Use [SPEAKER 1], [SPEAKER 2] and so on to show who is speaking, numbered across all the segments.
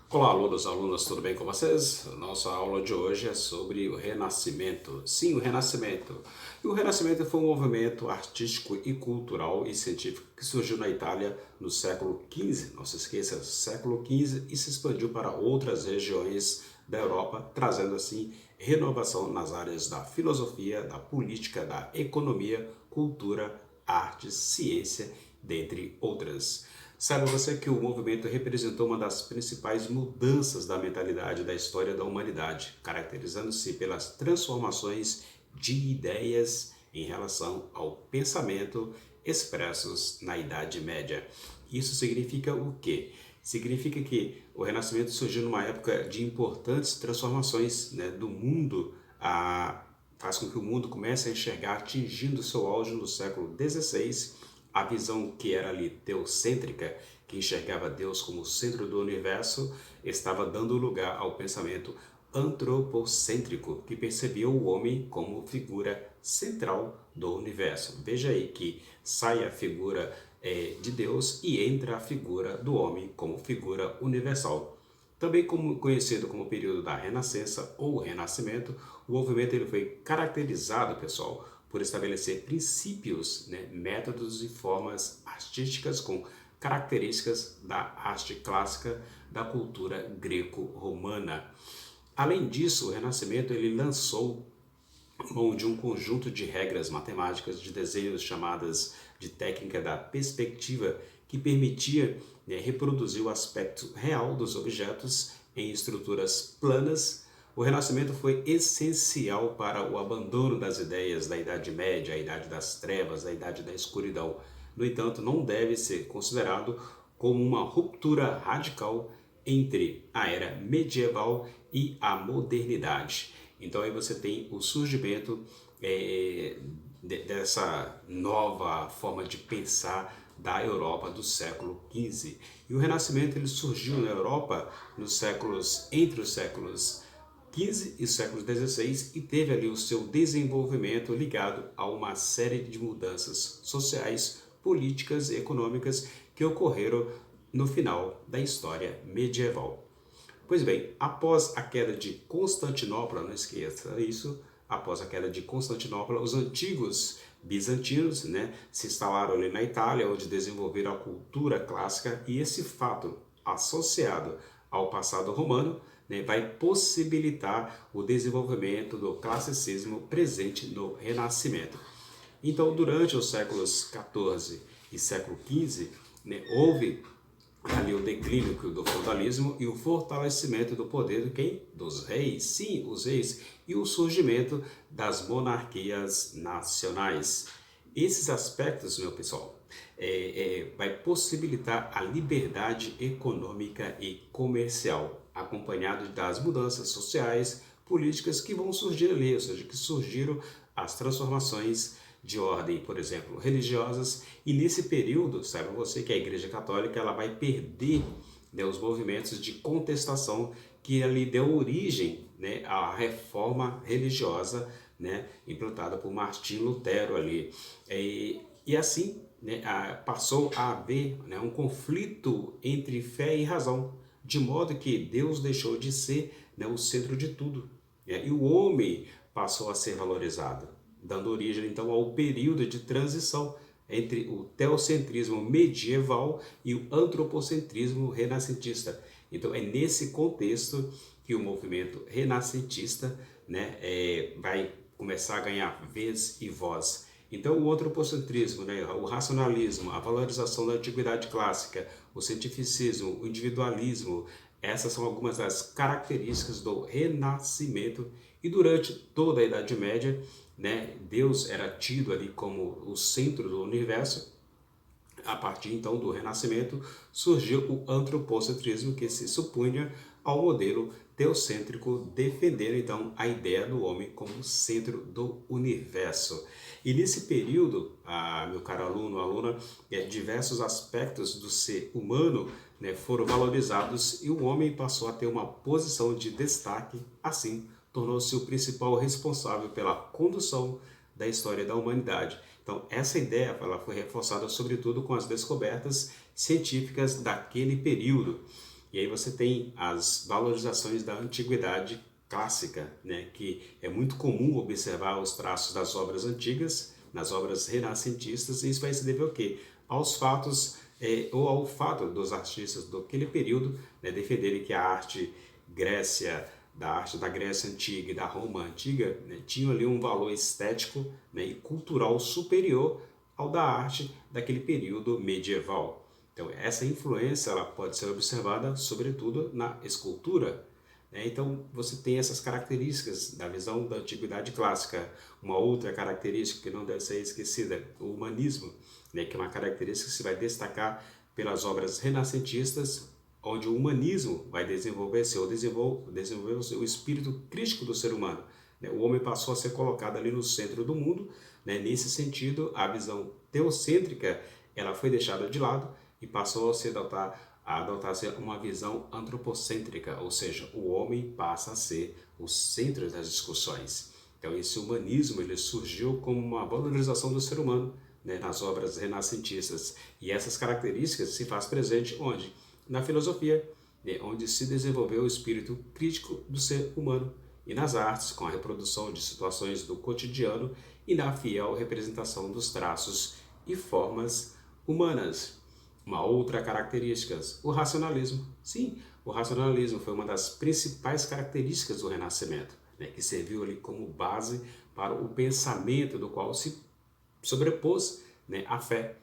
[SPEAKER 1] Olá, alunos, alunas, tudo bem com vocês? Nossa aula de hoje é sobre o Renascimento. Sim, o Renascimento. E o Renascimento foi um movimento artístico e cultural e científico que surgiu na Itália no século XV, não se esqueça, século XV, e se expandiu para outras regiões da Europa, trazendo assim renovação nas áreas da filosofia, da política, da economia, cultura, arte, ciência, dentre outras. Sabe você que o movimento representou uma das principais mudanças da mentalidade da história da humanidade, caracterizando-se pelas transformações de ideias em relação ao pensamento expressos na Idade Média. Isso significa o quê? Significa que o Renascimento surgiu numa época de importantes transformações, né, do mundo, faz com que o mundo comece a enxergar, atingindo seu auge no século XVI, a visão que era ali teocêntrica, que enxergava Deus como o centro do universo, estava dando lugar ao pensamento antropocêntrico, que percebia o homem como figura central do universo. Veja aí que sai a figura de Deus e entra a figura do homem como figura universal. Também conhecido como período da Renascença ou Renascimento, o movimento ele foi caracterizado, pessoal, por estabelecer princípios, né, métodos e formas artísticas com características da arte clássica da cultura greco-romana. Além disso, o Renascimento ele lançou mão de um conjunto de regras matemáticas de desenhos chamadas de técnica da perspectiva, que permitia, né, reproduzir o aspecto real dos objetos em estruturas planas. O Renascimento foi essencial para o abandono das ideias da Idade Média, a Idade das Trevas, a Idade da Escuridão. No entanto, não deve ser considerado como uma ruptura radical entre a era medieval e a modernidade. Então aí você tem o surgimento dessa nova forma de pensar da Europa do século XV. E o Renascimento ele surgiu na Europa entre os séculos XV e século XVI e teve ali o seu desenvolvimento ligado a uma série de mudanças sociais, políticas e econômicas que ocorreram no final da história medieval. Pois bem, após a queda de Constantinopla, não esqueça isso, após a queda de Constantinopla, os antigos bizantinos, né, se instalaram ali na Itália, onde desenvolveram a cultura clássica, e esse fato, associado ao passado romano, né, vai possibilitar o desenvolvimento do classicismo presente no Renascimento. Então, durante os séculos XIV e século XV, né, houve ali o declínio do feudalismo e o fortalecimento do poder de quem? Dos reis, sim, os reis, e o surgimento das monarquias nacionais. Esses aspectos, meu pessoal, vai possibilitar a liberdade econômica e comercial, acompanhado das mudanças sociais, políticas que vão surgir ali, ou seja, que surgiram as transformações de ordem, por exemplo, religiosas, e nesse período, saiba você que a Igreja Católica ela vai perder, né, os movimentos de contestação que ali deu origem, né, à reforma religiosa, né, implantada por Martim Lutero ali. E assim, né, passou a haver, né, um conflito entre fé e razão, de modo que Deus deixou de ser, né, o centro de tudo, né, e o homem passou a ser valorizado, dando origem então ao período de transição entre o teocentrismo medieval e o antropocentrismo renascentista. Então é nesse contexto que o movimento renascentista, né, vai começar a ganhar vez e voz. Então o antropocentrismo, né, o racionalismo, a valorização da antiguidade clássica, o cientificismo, o individualismo, essas são algumas das características do Renascimento. E durante toda a Idade Média, né, Deus era tido ali como o centro do universo. A partir então do Renascimento surgiu o antropocentrismo, que se supunha ao modelo teocêntrico, defendendo então a ideia do homem como centro do universo. E nesse período, meu caro aluno, aluna, diversos aspectos do ser humano, né, foram valorizados e o homem passou a ter uma posição de destaque. Assim, tornou-se o principal responsável pela condução da história da humanidade. Então, essa ideia foi reforçada sobretudo com as descobertas científicas daquele período. E aí você tem as valorizações da antiguidade clássica, né, que é muito comum observar os traços das obras antigas, nas obras renascentistas, e isso vai se dever ao quê? Aos fatos, ou ao fato dos artistas daquele período, né, defenderem que a arte da arte da Grécia Antiga e da Roma Antiga, né, tinham ali um valor estético, né, e cultural superior ao da arte daquele período medieval. Então, essa influência ela pode ser observada, sobretudo, na escultura. Né? Então, você tem essas características da visão da antiguidade clássica. Uma outra característica que não deve ser esquecida, o humanismo, né? Que é uma característica que se vai destacar pelas obras renascentistas, onde o humanismo vai desenvolver o espírito crítico do ser humano. Né? O homem passou a ser colocado ali no centro do mundo. Né? Nesse sentido, a visão teocêntrica ela foi deixada de lado e passou a adotar-se uma visão antropocêntrica, ou seja, o homem passa a ser o centro das discussões. Então, esse humanismo ele surgiu como uma valorização do ser humano, né, nas obras renascentistas. E essas características se faz presente onde? Na filosofia, né, onde se desenvolveu o espírito crítico do ser humano, e nas artes, com a reprodução de situações do cotidiano e na fiel representação dos traços e formas humanas. Uma outra característica, o racionalismo. Sim, o racionalismo foi uma das principais características do Renascimento, né, que serviu ali como base para o pensamento do qual se sobrepôs, né, a fé.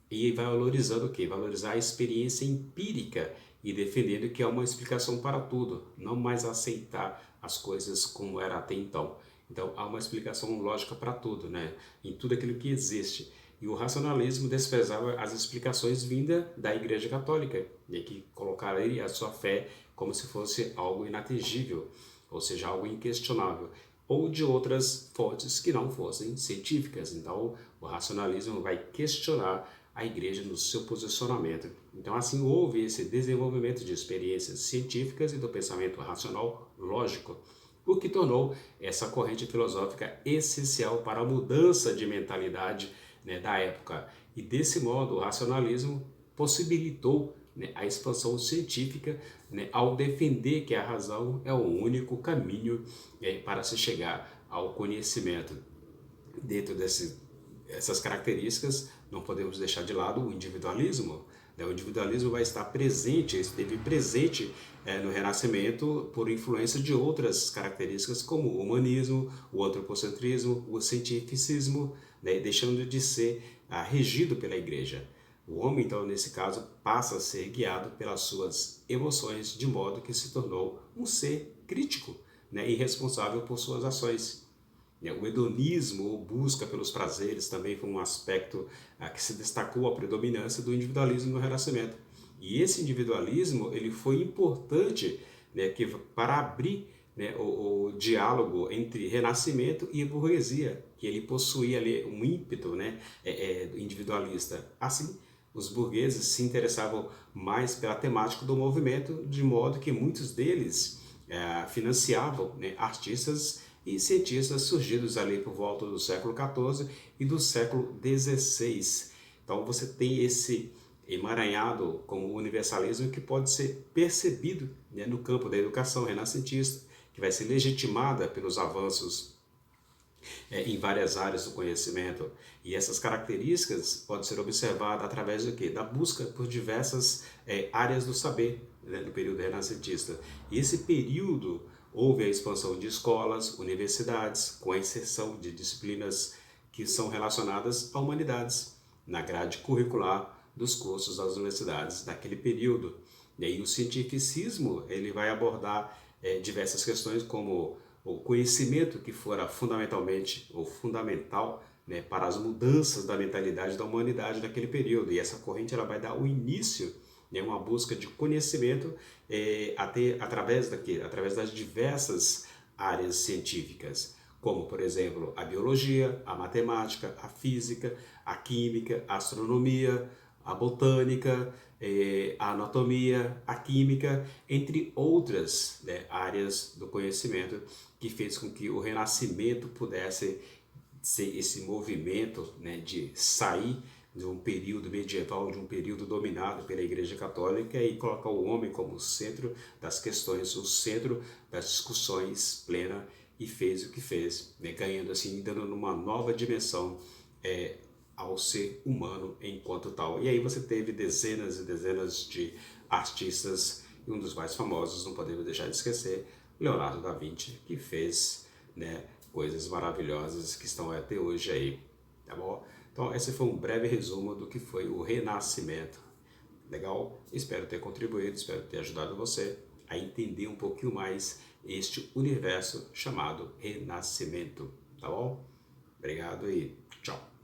[SPEAKER 1] E vai valorizando o quê? Valorizar a experiência empírica e defendendo que há uma explicação para tudo, não mais aceitar as coisas como era até então. Então há uma explicação lógica para tudo, né? Em tudo aquilo que existe. E o racionalismo desprezava as explicações vindas da Igreja Católica, né, que colocaria a sua fé como se fosse algo inatingível, ou seja, algo inquestionável, ou de outras fontes que não fossem científicas. Então, o racionalismo vai questionar a Igreja no seu posicionamento. Então, assim, houve esse desenvolvimento de experiências científicas e do pensamento racional lógico, o que tornou essa corrente filosófica essencial para a mudança de mentalidade, né, da época. E desse modo, o racionalismo possibilitou, né, a expansão científica, né, ao defender que a razão é o único caminho, para se chegar ao conhecimento. Dentro dessas características, não podemos deixar de lado o individualismo. Né? O individualismo vai estar presente, esteve presente, no Renascimento por influência de outras características como o humanismo, o antropocentrismo, o cientificismo, né? Deixando de ser regido pela Igreja. O homem, então, nesse caso, passa a ser guiado pelas suas emoções, de modo que se tornou um ser crítico, né? E responsável por suas ações. O hedonismo, ou busca pelos prazeres, também foi um aspecto que se destacou a predominância do individualismo no Renascimento. E esse individualismo ele foi importante, né, para abrir, né, o diálogo entre Renascimento e burguesia, que ele possuía ali um ímpeto, né, individualista. Assim, os burgueses se interessavam mais pela temática do movimento, de modo que muitos deles financiavam, né, artistas e cientistas surgidos ali por volta do século XIV e do século XVI. Então você tem esse emaranhado com o universalismo que pode ser percebido, né, no campo da educação renascentista, que vai ser legitimada pelos avanços em várias áreas do conhecimento. E essas características podem ser observadas através do quê? Da busca por diversas áreas do saber, né, no período renascentista. E esse período houve a expansão de escolas, universidades, com a inserção de disciplinas que são relacionadas a humanidades na grade curricular dos cursos das universidades daquele período. E aí o cientificismo ele vai abordar diversas questões como o conhecimento que fora fundamentalmente ou fundamental, né, para as mudanças da mentalidade da humanidade naquele período. E essa corrente ela vai dar o início, né, uma busca de conhecimento através das diversas áreas científicas, como, por exemplo, a biologia, a matemática, a física, a química, a astronomia, a botânica, a anatomia, a química, entre outras, né, áreas do conhecimento, que fez com que o Renascimento pudesse ser esse movimento, né, de sair de um período medieval, de um período dominado pela Igreja Católica, e colocar o homem como o centro das questões, o centro das discussões plena, e fez o que fez, né? Ganhando assim, dando uma nova dimensão ao ser humano enquanto tal. E aí você teve dezenas e dezenas de artistas, e um dos mais famosos, não podemos deixar de esquecer, Leonardo da Vinci, que fez, né, coisas maravilhosas que estão até hoje aí, tá bom? Então esse foi um breve resumo do que foi o Renascimento. Legal? Espero ter contribuído, espero ter ajudado você a entender um pouquinho mais este universo chamado Renascimento, tá bom? Obrigado e tchau!